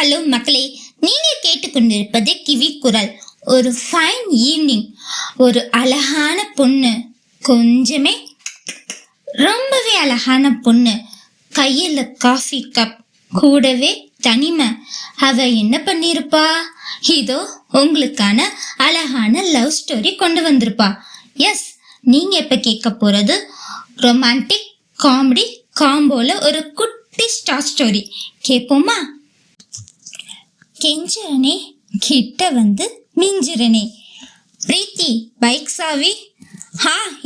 Hello மக்களே, நீங்க கேட்டுக்கொண்டிருப்பது கிவி குரல். ஒரு ஃபைன் ஈவினிங், ஒரு அழகான பொண்ணு, கொஞ்சமே ரொம்பவே அழகான பொண்ணு, கையில காஃபி கப், கூடவே தனிமை. அவ என்ன பண்ணிருப்பா? இதோ உங்களுக்கான அழகான லவ் ஸ்டோரி கொண்டு வந்திருப்பா. எஸ், நீங்க இப்ப கேட்க போறது ரொமான்டிக் காமெடி காம்போல ஒரு குட்டி ஸ்டார் ஸ்டோரி. கேட்போமா? கெஞ்சுறனே கிட்ட வந்து மிஞ்சுறனே. பிரீத்தி, பைக் சாவி?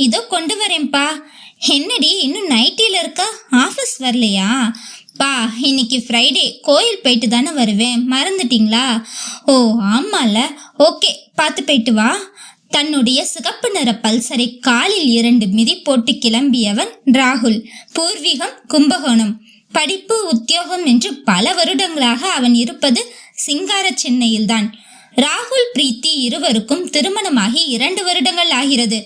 இதோ கொண்டு வரேன்ப்பா. என்னடி இன்னும் நைட்டில இருக்கா? ஆஃபீஸ் வரலையா? பா, இன்னைக்கு ஃப்ரைடே, கோயில் போயிட்டு தானே வருவேன், மறந்துட்டீங்களா? ஓ ஆமால, ஓகே, பார்த்து போயிட்டு வா. தன்னுடைய சிகப்பு நிற பல்சரை காலில் 2 மிதி போட்டு கிளம்பியவன் ராகுல். பூர்வீகம் கும்பகோணம். படிப்பு உத்தியோகம் என்று பல வருடங்களாக அவன் இருப்பது சிங்கார சென்னையில்தான். ராகுல் பிரீத்தி இருவருக்கும் திருமணமாகி 2 வருடங்கள் ஆகிறது.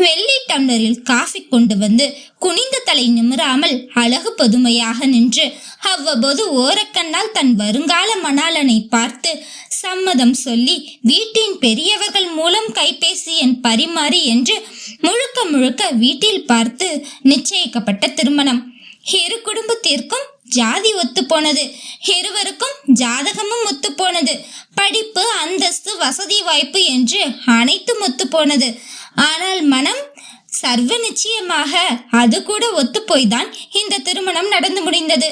வெள்ளி டம்ளரில் காஃபி கொண்டு வந்து குனிந்த தலை நிமிராமல் அழகு பொதுமையாக நின்று அவ்வப்போது ஓரக்கண்ணால் தன் வருங்கால மணாளனை பார்த்து சம்மதம் சொல்லி வீட்டின் பெரியவர்கள் மூலம் கைபேசி என் பரிமாறி என்று முழுக்க முழுக்க வீட்டில் பார்த்து நிச்சயிக்கப்பட்ட திருமணம். இரு குடும்பத்திற்கும் ஜாதி ஒத்து போனது, இருவருக்கும் ஜாதகமும் ஒத்து போனது, படிப்பு அந்தஸ்து வசதி வாய்ப்பு என்று அனைத்தும் ஒத்து போனது. ஆனால் மனம் சர்வ நிச்சயமாக அது கூட ஒத்து போய்தான் இந்த திருமணம் நடந்து முடிந்தது.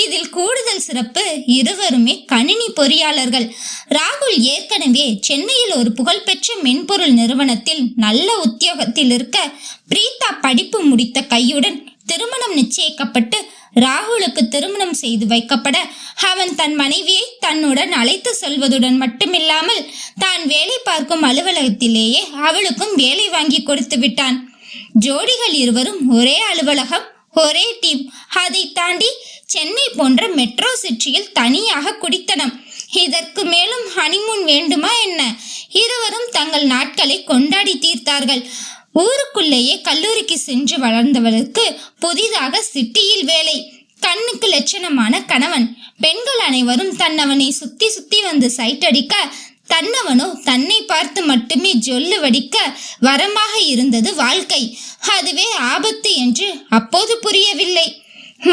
இதில் கூடுதல் சிறப்பு, இருவருமே கணினி பொறியாளர்கள். ராகுல் ஏற்கனவே சென்னையில் ஒரு புகழ்பெற்ற மென்பொருள் நிறுவனத்தில் நல்ல உத்தியோகத்தில் இருக்க, பிரீத்தா படிப்பு முடித்த கையுடன் திருமணம் நிச்சயிக்கப்பட்டு ராகுலுக்கு திருமணம் செய்து வைக்கப்பட, அவன் தன் மனைவியை தன்னுடன் அழைத்து செல்வதுடன் மட்டுமில்லாமல் தான் வேலை பார்க்கும் அலுவலகத்திலேயே அவளுக்கும் வேலை வாங்கி கொடுத்து விட்டான். ஜோடிகள் இருவரும் ஒரே அலுவலகம், ஒரே டீம். அதை தாண்டி சென்னை போன்ற மெட்ரோ சிட்டியில் தனியாக குடித்தனம். இதற்கு மேலும் ஹனிமூன் வேண்டுமா என்ன? இருவரும் தங்கள் நாட்களை கொண்டாடி தீர்த்தார்கள். ஊருக்குள்ளேயே கல்லூரிக்கு சென்று வளர்ந்தவளுக்கு புதிதாக சிட்டியில் வேலை. கண்ணுக்கு லட்சணமான கணவன். பெண்கள் அனைவரும் தன்னவனை சுத்தி சுத்தி வந்து சைட் அடிக்க, தன்னவனோ தன்னை பார்த்து மட்டுமே ஜொல்லு வடிக்க வரமாக இருந்தது வாழ்க்கை. அதுவே ஆபத்து என்று அப்போது புரியவில்லை.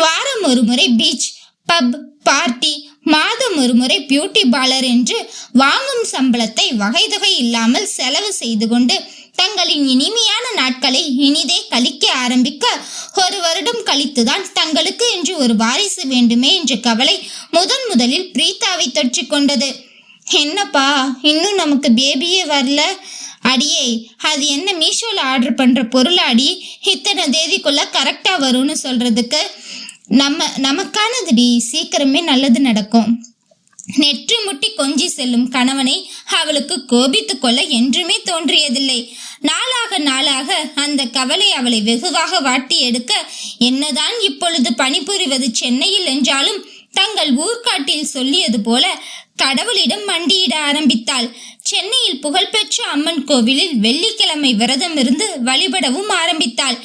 வாரம் ஒரு முறை பீச், பப், பார்ட்டி, மாதம் ஒரு முறை பியூட்டி பார்லர் என்று வாங்கும் சம்பளத்தை வகை தொகை இல்லாமல் செலவு செய்து கொண்டு தங்களின் இனிமையான நாட்களை இனிதே கழிக்க ஆரம்பிக்க, 1 வருடம் கழித்துதான் தங்களுக்கு என்று ஒரு வாரிசு வேண்டுமே என்ற கவலை முதலில் பிரீத்தாவை தொற்றி கொண்டது. என்னப்பா, இன்னும் நமக்கு பேபியே வரல? அடியே, அது என்ன மீஷோல ஆர்டர் பண்ற பொருளாடி? இத்தனை தேதிக்குள்ள கரெக்டா வரும்னு சொல்றதுக்கு நமக்கானதுடி, சீக்கிரமே நல்லது நடக்கும். நெற்றி முட்டி கொஞ்சி செல்லும் கணவனை அவளுக்கு கோபித்து கொள்ள என்றுமே தோன்றியதில்லை. நாளாக அந்த கவலை அவளை வெகுவாக வாட்டி எடுக்க, என்னதான் இப்பொழுது பணிபுரிவது சென்னையில் என்றாலும் தங்கள் ஊர்காட்டில் சொல்லியது போல கடவுளிடம் மண்டியிட ஆரம்பித்தாள். சென்னையில் புகழ்பெற்ற அம்மன் கோவிலில் வெள்ளிக்கிழமை விரதம் இருந்து வழிபடவும் ஆரம்பித்தாள்.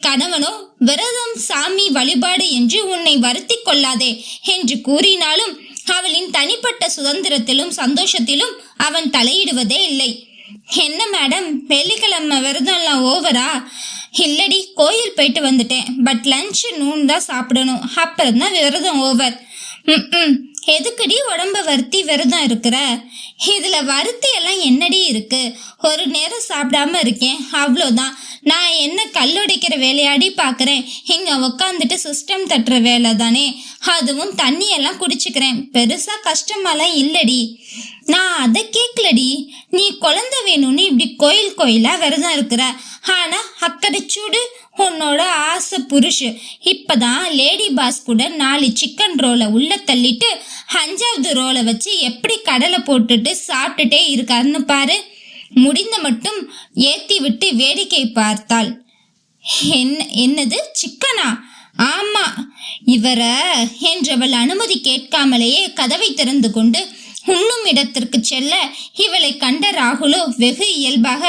கணவனோ விரதம் சாமி வழிபாடு என்று உன்னை வருத்தி கொள்ளாதே என்று கூறினாலும் அவளின் தனிப்பட்ட சுதந்திரத்திலும் சந்தோஷத்திலும் அவன் தலையிடுவதே இல்லை. என்ன மேடம், வெள்ளிக்கிழமை விரதம்லாம் ஓவரா? இல்லடி, கோயில் போயிட்டு வந்துட்டேன், பட் லஞ்ச் நூன் தான் சாப்பிடணும், அப்புறம் தான் விரதம் ஓவர். எதுக்கடி உடம்ப வருத்தி விரதம் இருக்கிற? இதுல வருத்தி எல்லாம் என்னடி இருக்கு? ஒரு நேரம் சாப்பிடாம இருக்கேன், அவ்வளோதான். நான் என்ன கல்லுடைக்கிற வேலையாடி பாக்குறேன்? இங்க உக்காந்துட்டு சிஸ்டம் தட்டுற வேலை தானே, அதுவும் தண்ணியெல்லாம் குடிச்சுக்கிறேன், பெருசா கஷ்டமாலாம் இல்லடி. நான் அதை கேட்கலடி. நீ குழந்தை வேணும்னு இப்படி கோயிலா விரதம் இருக்கிற, ஆனா அக்கறை சூடு உன்னோட ஆசை புருஷு இப்பதான் லேடி பாஸ் கூட 4 சிக்கன் ரோலை உள்ள தள்ளிட்டு 5வது ரோலை வச்சு எப்படி கடலை போட்டுட்டு சாப்பிட்டுட்டே இருக்காருன்னு பாரு. முடிந்த மட்டும் ஏத்தி விட்டு வேடிக்கை பார்த்தாள். என்னது சிக்கனா? ஆமா இவர என்றவள் அனுமதி கேட்காமலேயே கதவை திறந்து கொண்டு உண்ணும் இடத்திற்கு செல்ல, இவளை கண்ட ராகுலோ வெகு இயல்பாக,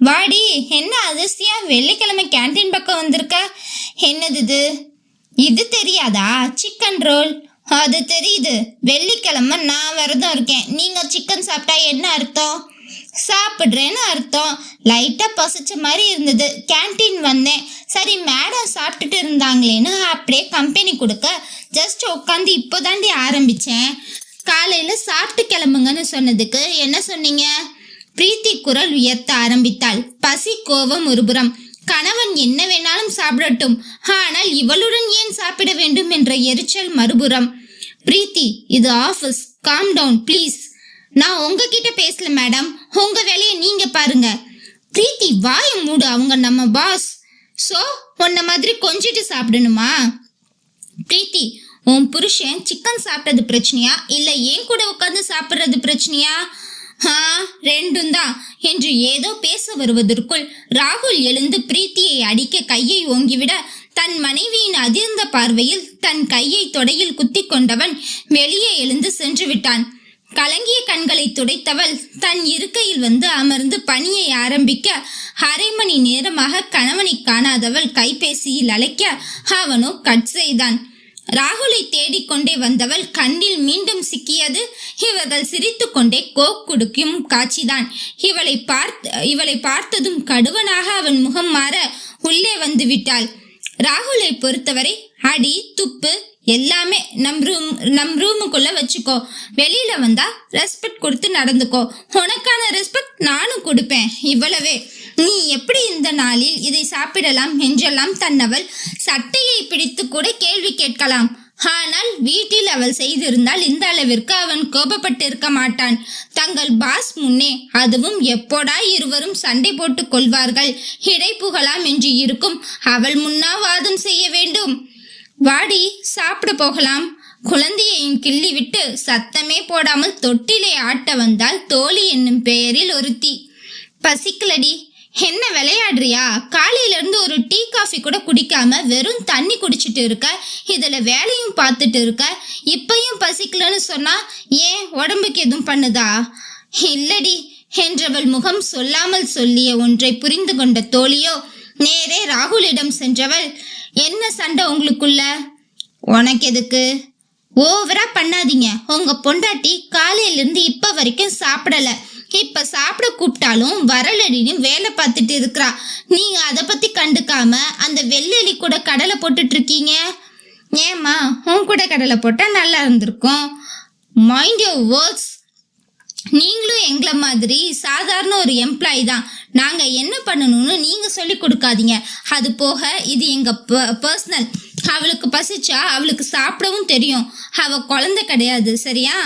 வாடி, என்ன அதிர்ஷ்டியா வெள்ளிக்கிழமை கேண்டீன் பக்கம் வந்திருக்க? என்னது இது தெரியாதா? Chicken roll. அது தெரியுது. வெள்ளிக்கிழமை நான் விரதம் இருக்கேன். நீங்க சிக்கன் சாப்பிட்டா என்ன அர்த்தம்? சாப்பிட்றேன்னு அர்த்தம். லைட்டா பசிச்ச மாதிரி இருந்தது, கேன்டீன் வந்தேன். சரி மேடம் சாப்பிட்டுட்டு இருந்தாங்களேன்னு அப்படியே கம்பெனி கொடுக்க ஜஸ்ட் உட்காந்து இப்போதாண்டி ஆரம்பிச்சேன். காலையில சாப்பிட்டு கிளம்புங்கன்னு சொன்னதுக்கு என்ன சொன்னீங்க? பிரீத்தி குரல் உயர்த்த ஆரம்பித்தாள். பசி கோபம் ஒருபுறம். கணவன் என்ன வேணாலும் சாப்பிடட்டும், ஆனால் இவளுடன் ஏன் சாப்பிட வேண்டும் என்ற எரிச்சல் மறுபுறம். பிரீத்தி, இது ஆஃபீஸ், காம் டவுன் ப்ளீஸ். நான் உங்ககிட்ட பேசல மேடம், உங்க வேலையை நீங்க பாருங்க. பிரீத்தி வாய மூடு, அவங்க நம்ம பாஸ். சோ உன்ன மாதிரி கொஞ்சிட்டு சாப்பிடணுமா? பிரீத்தி, உன் புருஷன் சிக்கன் சாப்பிட்டது பிரச்சனையா இல்ல ஏன் கூட உட்காந்து சாப்பிடுறது பிரச்சனையா? ரெண்டும் தான் என்று ஏதோ பேச வருவதற்குள் ராகுல் எழுந்து பிரீத்தியை அடிக்க கையை ஓங்கிவிட தன் மனைவியின் அதிர்ந்த பார்வையில் தன் கையை தொடையில் குத்தி கொண்டவன் வெளியே எழுந்து சென்று விட்டான். கலங்கிய கண்களை துடைத்தவள் தன் இருக்கையில் வந்து அமர்ந்து பணியை ஆரம்பிக்க அரை மணி நேரமாக கணவனை காணாதவள் கைபேசியில் அழைக்க அவனோ கட் செய்தான். ராகுலை தேடிக்கொண்டே வந்தவள் கண்ணில் மீண்டும் சிக்கியது இவர்கள் சிரித்து கொண்டே கோக் குடுக்கும் காட்சிதான். இவளை பார்த்ததும் கடுவனாக அவன் முகம் மாற உள்ளே வந்து விட்டாள். ராகுலை பொறுத்தவரை அடி துப்பு எல்லாமே நம் ரூமுக்குள்ள வச்சுக்கோ. வெளியில வந்தா ரெஸ்பெக்ட் கொடுத்து நடந்துக்கோ. உனக்கான ரெஸ்பெக்ட் நானும் கொடுப்பேன், இவ்வளவே. நீ எப்படி இந்த நாளில் இதை சாப்பிடலாம் என்றெல்லாம் தன்னவள் சட்டையை பிடித்து கூட கேள்வி கேட்கலாம். ஆனால் வீட்டில் அவள் செய்திருந்தால் இந்த அளவிற்கு அவன் கோபப்பட்டு இருக்க மாட்டான். தங்கள் பாஸ் முன்னே, அதுவும் எப்போடா இருவரும் சண்டை போட்டுக் கொள்வார்கள், இடை புகலாம் என்று இருக்கும் அவள் முன்னா வாதம் செய்ய வேண்டும். வாடி சாப்பிட போகலாம். குழந்தையையும் கிள்ளி விட்டு சத்தமே போடாமல் தொட்டிலை ஆட்ட வந்தால் தோழி என்னும் பெயரில் ஒருத்தி. பசிக்கலடி. என்ன விளையாடுறியா? காலையில இருந்து ஒரு டீ காஃபி கூட குடிக்காம வெறும் தண்ணி குடிச்சிட்டு இருக்க, இதுல வேலையும் பார்த்துட்டு இருக்க. இப்பயும் பசிக்கலன்னு சொன்னா ஏன் உடம்புக்கு எதுவும் பண்ணுதா? இல்லடி என்றவள் முகம் சொல்லாமல் சொல்லிய ஒன்றை புரிந்து கொண்ட தோழியோ நேரே ராகுலிடம் சென்றவள், என்ன சண்டை உங்களுக்குள்ள? உனக்கு எதுக்கு? ஓவரா பண்ணாதீங்க. உங்க பொண்டாட்டி காலையிலிருந்து இப்ப வரைக்கும் சாப்பிடல. இப்ப சாப்பிட கூப்பிட்டாலும் வரலடின்னு வேலை பார்த்துட்டு இருக்கிறா. நீங்க அதை பத்தி கண்டுக்காம அந்த வெள்ளெலி கூட கடலை போட்டுட்டு இருக்கீங்க. ஏமா, உன் கூட கடலை போட்டா நல்லா இருந்திருக்கும். Mind your words. நீங்களும் எங்களை மாதிரி சாதாரண ஒரு எம்ப்ளாயி தான். நாங்க என்ன பண்ணணும்னு நீங்க சொல்லி கொடுக்காதீங்க. அது போக இது எங்க பர்சனல். அவளுக்கு பசிச்சா அவளுக்கு சாப்பிடவும் தெரியும். அவ குழந்தை கிடையாது, சரியா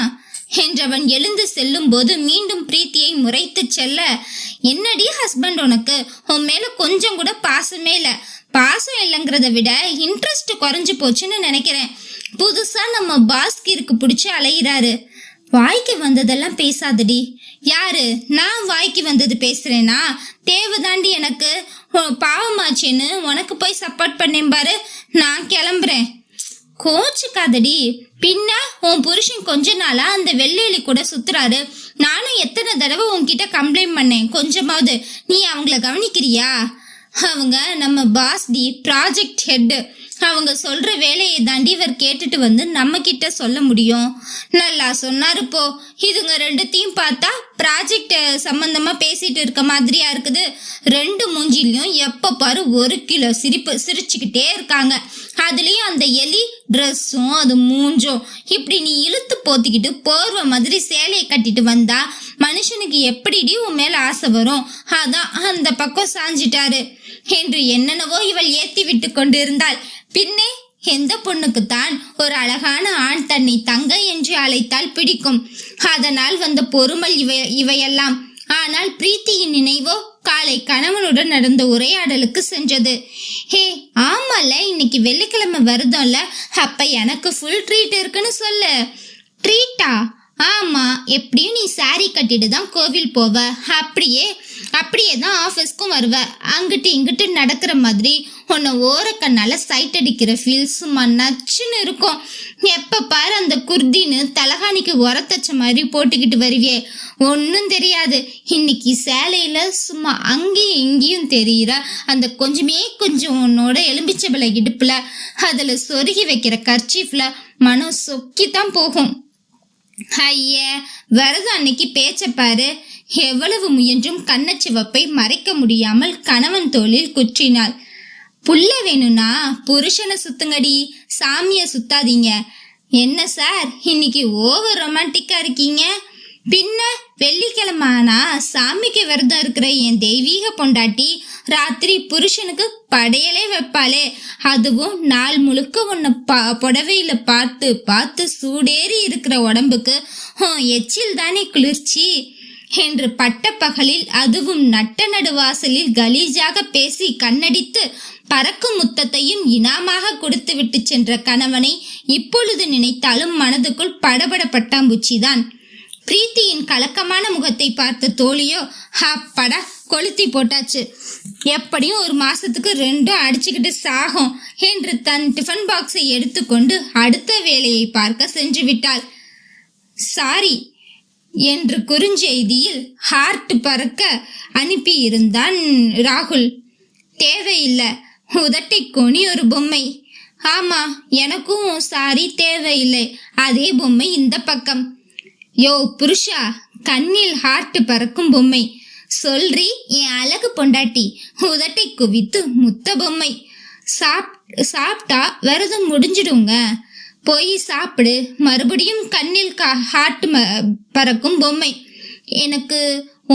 என்றவன் எழுந்து செல்லும் போது மீண்டும் பிரீத்தியை முறைத்து செல்ல, என்னடி ஹஸ்பண்ட் உனக்கு? உன் மேல கொஞ்சம் கூட பாசமே இல்ல. பாசம் இல்லைங்கிறத விட இன்ட்ரெஸ்ட் குறைஞ்சு போச்சுன்னு நினைக்கிறேன். புதுசா நம்ம பாஸ்கிற்கு பிடிச்சி அலைகிறாரு. வாய்க்கு வந்ததெல்லாம் பேசாதடி. யாரு? நான் வாய்க்கு வந்தது பேசுறேனா? தேவைதாண்டி எனக்கு. பாவமாச்சேன்னு உனக்கு போய் சப்போர்ட் பண்ணேன் பாரு. நான் கிளம்புறேன். கோச்சுக்காதடி. பின்ன உன் புருஷன் கொஞ்ச நாளா அந்த வெள்ளேலி கூட சுத்துறாரு. நானும் எத்தனை தடவை உன்கிட்ட கம்ப்ளைண்ட் பண்ணேன். கொஞ்சமாவது நீ அவங்கள கவனிக்கிறியா? அவங்க நம்ம பாஸ் டி, ப்ராஜெக்ட் ஹெட். அவங்க சொல்ற வேலையை தாண்டி இவர் கேட்டுட்டு வந்து நம்ம கிட்ட சொல்ல முடியும். நல்லா சொன்னாரு போ. இதுங்க ரெண்டுத்தையும் பார்த்தா ப்ராஜெக்ட் சம்பந்தமா பேசிட்டு இருக்க மாதிரியா இருக்குது. ரெண்டு மூஞ்சிலையும் எப்ப பாரு 1 கிலோ சிரிச்சுக்கிட்டே இருக்காங்க. அதுலயும் அந்த எலி ட்ரெஸ்ஸும் அது மூஞ்சும். இப்படி நீ இழுத்து போத்திக்கிட்டு போர்வை மாதிரி சேலையை கட்டிட்டு வந்தா மனுஷனுக்கு எப்படிடி உன் மேல ஆசை வரும்? அதான் அந்த பக்கம் சாஞ்சிட்டாரு என்று என்னென்னவோ இவள் ஏத்தி விட்டு கொண்டு இருந்தாள். பின்னே எந்த பொண்ணுக்குத்தான் ஒரு அழகான ஆண் தன்னை தங்க என்று அழைத்தால் பிடிக்கும்? அதனால் வந்த பொறுமல் இவையெல்லாம். ஆனால் பிரீத்தியின் நினைவோ காலை கணவனுடன் நடந்த உரையாடலுக்கு சென்றது. ஹே, ஆமால, இன்னைக்கு வெள்ளிக்கிழமை வருதோம்ல, அப்ப எனக்கு ஃபுல் ட்ரீட் இருக்குன்னு சொல்லு. ட்ரீட்டா? ஆமா, எப்படியும் நீ சாரி கட்டிட்டு தான் கோவில் போவ. அப்படியே அப்படியே தான் ஆஃபீஸ்க்கும் வருவ. அங்கிட்டு இங்கிட்டு நடக்கிற மாதிரி உன்னை ஓரக்கண்ணால சைட் அடிக்கிற ஃபீல் சும்மா நச்சுன்னு இருக்கும். எப்ப பாரு அந்த குர்தின்னு தலகாணிக்கு உரத்தச்ச மாதிரி போட்டுக்கிட்டு வருவியே, ஒன்றும் தெரியாது. இன்னைக்கு சேலையில சும்மா அங்கேயும் இங்கேயும் தெரியுற அந்த கொஞ்சம் உன்னோட எலும்பிச்சபலை இடுப்புல அதுல சொருகி வைக்கிற கர்ச்சீஃப்ல மனம் சொக்கித்தான் போகும். ஐய, விரதம் அன்னைக்கு பேச்ச பாரு. எவ்வளவு முயன்றும் கண்ணச்சிவப்பை மறைக்க முடியாமல் கணவன் தோளில் குற்றினாள். புள்ள வேணும்னா புருஷனை சுத்துங்கடி, சாமிய சுத்தாதீங்க. என்ன சார் இன்னைக்கு ஓவர் ரொமான்டிக்கா இருக்கீங்க? பின்ன வெள்ளிக்கிழமை ஆனா சாமிக்கு விரதம் இருக்கிற என் தெய்வீக பொண்டாட்டி ராத்திரி புருஷனுக்கு படையலே வைப்பாளே, அதுவும் நாள் முழுக்க உன்னை புடவையில பார்த்து பார்த்து சூடேறி இருக்கிற உடம்புக்கு எச்சில் தானே குளிர்ச்சி என்று பட்ட பகலில் அதுவும் நட்ட நடுவாசலில் கலீஜாக பேசி கண்ணடித்து பறக்கும் முத்தத்தையும் இனாமாக கொடுத்து விட்டு சென்ற கணவனை இப்பொழுது நினைத்தாலும் மனதுக்குள் படபடப்பட்டாம்பூச்சிதான். பிரீத்தியின் கலக்கமான முகத்தை பார்த்த தோழியோ, அப்படா கொளுத்தி போட்டாச்சு, எப்படியும் ஒரு மாசத்துக்கு 2 அடிச்சுக்கிட்டு சாகும் என்று தன் டிஃபன் பாக்ஸை எடுத்துக்கொண்டு அடுத்த வேலையை பார்க்க சென்று விட்டாள். சாரி என்று குறுஞ்செய்தியில் ஹார்ட் பறக்க அனுப்பியிருந்தான் ராகுல். தேவையில்லை, உதட்டை கோணி ஒரு பொம்மை. ஆமா, எனக்கும் சாரி தேவையில்லை, அதே பொம்மை இந்த பக்கம். யோ புருஷா, கண்ணில் ஹார்ட் பறக்கும் பொம்மை சொல்றி என் அழகு பொண்டாட்டி, உதட்டை குவித்து முத்த பொம்மை. சாப்பிட்டா விரதம் முடிஞ்சிடுங்க, போய் சாப்பிடு. மறுபடியும் கண்ணில் ஹார்ட் பறக்கும் பொம்மை. எனக்கு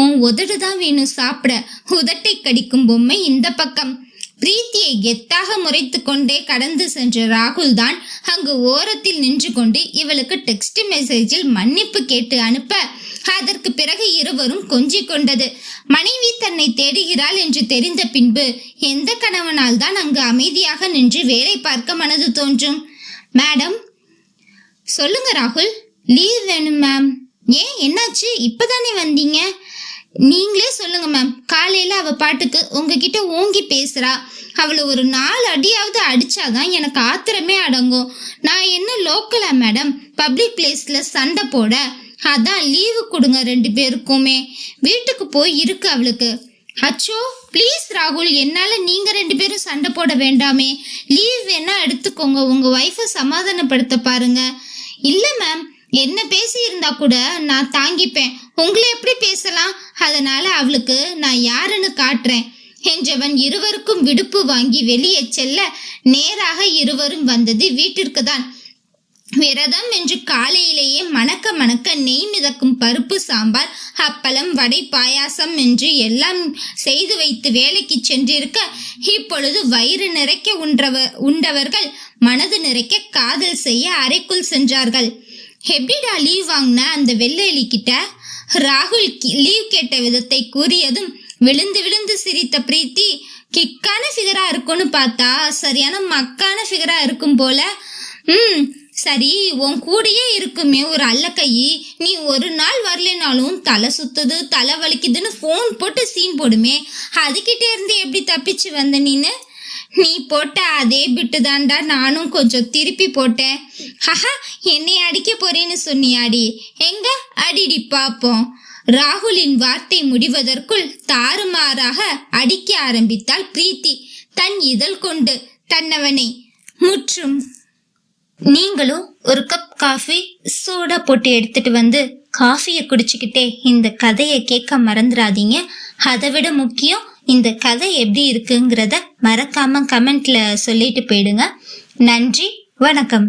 உன் உதடு தான் வேணும் சாப்பிட, உதட்டை கடிக்கும் பொம்மை இந்த பக்கம். பிரீத்தியை கெத்தாக முறைத்து கொண்டே கடந்து சென்ற ராகுல் தான் அங்கு ஓரத்தில் நின்று கொண்டு இவளுக்கு டெக்ஸ்ட் மெசேஜில் மன்னிப்பு கேட்டு அனுப்ப, அதற்கு பிறகு இருவரும் கொஞ்சிக் கொண்டது. மனைவி தன்னை தேடுகிறாள் என்று தெரிந்த பின்பு எந்த கணவனால் தான் அங்கு அமைதியாக நின்று வேலை பார்க்க மனது தோன்றும்? மேடம். சொல்லுங்க ராகுல். லீவ் வேணும் மேம். ஏன், என்னாச்சு? இப்பதானே வந்தீங்க? நீங்களே சொல்லுங்க மேம். காலையில அவ பாட்டுக்கு உங்ககிட்ட ஓங்கி பேசுறா. அவளை ஒரு 4 அடியாவது அடிச்சாதான் எனக்கு ஆத்திரமே அடங்கும். நான் என்ன லோக்கலா மேடம் பப்ளிக் பிளேஸ்ல சண்டை போட? அதான் லீவு கொடுங்க 2 பேருக்குமே. வீட்டுக்கு போய் இருக்கு அவளுக்கு. அச்சோ ப்ளீஸ் ராகுல், என்னால நீங்க 2 பேரும் சண்டை போட வேண்டாமே. லீவ் வேணா எடுத்துக்கோங்க, உங்க ஒய்ஃபை சமாதானப்படுத்த பாருங்க. இல்ல மேம், என்ன பேசி இருந்தா கூட நான் தாங்கிப்பேன், உங்களை எப்படி பேசலாம்? அதனால அவளுக்கு நான் யாருன்னு காட்டுறேன் என்றவன் இருவருக்கும் விடுப்பு வாங்கி வெளியே செல்ல நேராக இருவரும் வந்தது வீட்டிற்கு தான். விரதம் என்று காலையிலேயே மணக்க மணக்க நெய் மிதக்கும் பருப்பு சாம்பார், அப்பளம், வடை, பாயாசம் என்று எல்லாம் செய்து வைத்து வேலைக்கு சென்றிருக்க, இப்பொழுது வயிறு நிறைக்க உண்டவர்கள் மனது நிறைக்க காதல் செய்ய அறைக்குள் சென்றார்கள். எப்படிடா லீவ் வாங்கின அந்த வெள்ளெலி கிட்ட? ராகுல் லீவ் கேட்ட விதத்தை கூறியதும் விழுந்து விழுந்து சிரித்த பிரீத்தி, கிக்கான ஃபிகரா இருக்கும்னு பார்த்தா சரியான மக்கான ஃபிகரா இருக்கும் போல. சரி, உன் கூடயே இருக்குமே ஒரு அல்லக்கையி, நீ ஒரு நாள் வரலனாலும் தலை சுத்துது தலை வலிக்குதுன்னு ஃபோன் போட்டு சீன் போடுமே, அதுகிட்ட இருந்து எப்படி தப்பிச்சு வந்த நீனு? நீ போட்ட அதே பிட்டு தாண்டா நானும் கொஞ்சம் திருப்பி போட்டேன். ஹஹா, என்னை அடிக்க போறேன்னு சொன்னியாடி, எங்க அடிடி பாப்போம். ராகுலின் வார்த்தை முடிவதற்குள் தாறுமாறாக அடிக்க ஆரம்பித்தாள் பிரீத்தி தன் இதழ் கொண்டு தன்னவனை. முற்றும். நீங்களும் ஒரு கப் காஃபி சூடா போட்டு எடுத்துட்டு வந்து காஃபியை குடிச்சுக்கிட்டே இந்த கதையை கேட்க மறந்துடாதீங்க. அதை விட முக்கியம், இந்த கதை எப்படி இருக்குங்கிறத மறக்காம கமெண்ட்ல சொல்லிட்டு போயிடுங்க. நன்றி, வணக்கம்.